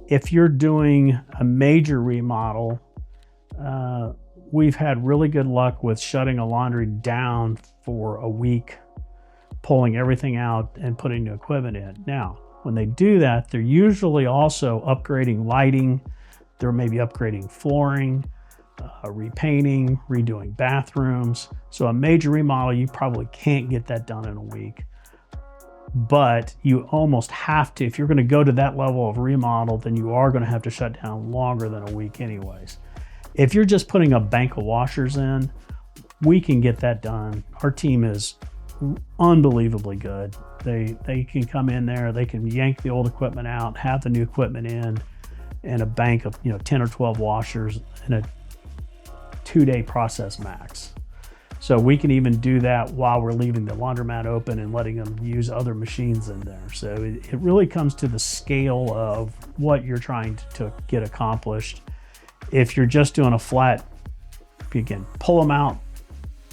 If you're doing a major remodel, we've had really good luck with shutting a laundry down for a week, pulling everything out and putting new equipment in. Now, when they do that, they're usually also upgrading lighting. They're maybe upgrading flooring, repainting, redoing bathrooms. So a major remodel, you probably can't get that done in a week. But you almost have to, if you're going to go to that level of remodel, then you are going to have to shut down longer than a week anyways. If you're just putting a bank of washers in, we can get that done. Our team is unbelievably good. They can come in there, they can yank the old equipment out, have the new equipment in, and a bank of 10 or 12 washers in a 2-day process max. So we can even do that while we're leaving the laundromat open and letting them use other machines in there. So it really comes to the scale of what you're trying to get accomplished. If you're just doing a flat, again, pull them out,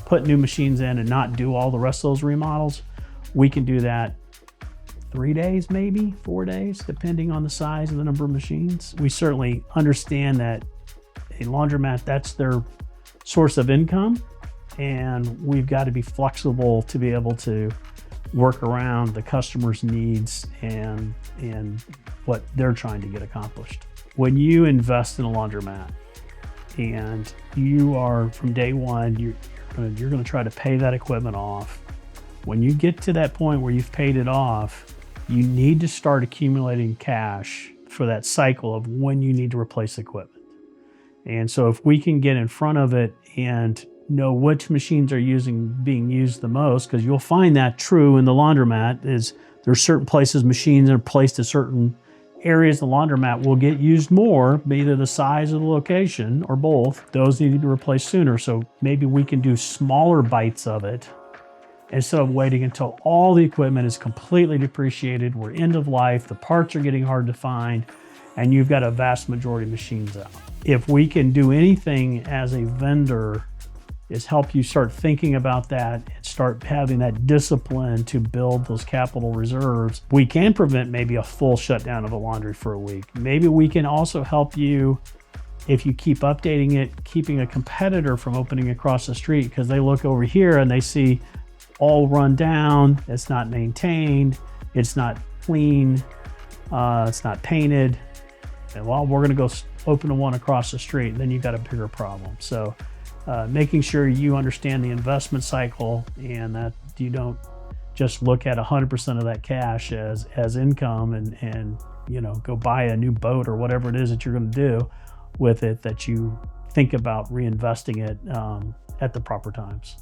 put new machines in and not do all the rest of those remodels, we can do that 3 days, maybe 4 days, depending on the size and the number of machines. We certainly understand that a laundromat, that's their source of income, and we've got to be flexible to be able to work around the customer's needs and what they're trying to get accomplished. When you invest in a laundromat and you are, from day one, you're going to try to pay that equipment off. When you get to that point where you've paid it off, you need to start accumulating cash for that cycle of when you need to replace equipment. And so if we can get in front of it and know which machines are being used the most, because you'll find that true in the laundromat, is there's certain places machines are placed at certain areas of the laundromat will get used more, either the size of the location or both. Those need to be replaced sooner. So maybe we can do smaller bites of it instead of waiting until all the equipment is completely depreciated, we're end of life, the parts are getting hard to find, and you've got a vast majority of machines out. If we can do anything as a vendor is help you start thinking about that and start having that discipline to build those capital reserves, we can prevent maybe a full shutdown of a laundry for a week. Maybe we can also help you, if you keep updating it, keeping a competitor from opening across the street, because they look over here and they see all run down, it's not maintained, it's not clean, it's not painted. And well, we're gonna go open one across the street, and then you've got a bigger problem. So making sure you understand the investment cycle and that you don't just look at 100% of that cash as income and go buy a new boat or whatever it is that you're gonna do with it, that you think about reinvesting it at the proper times.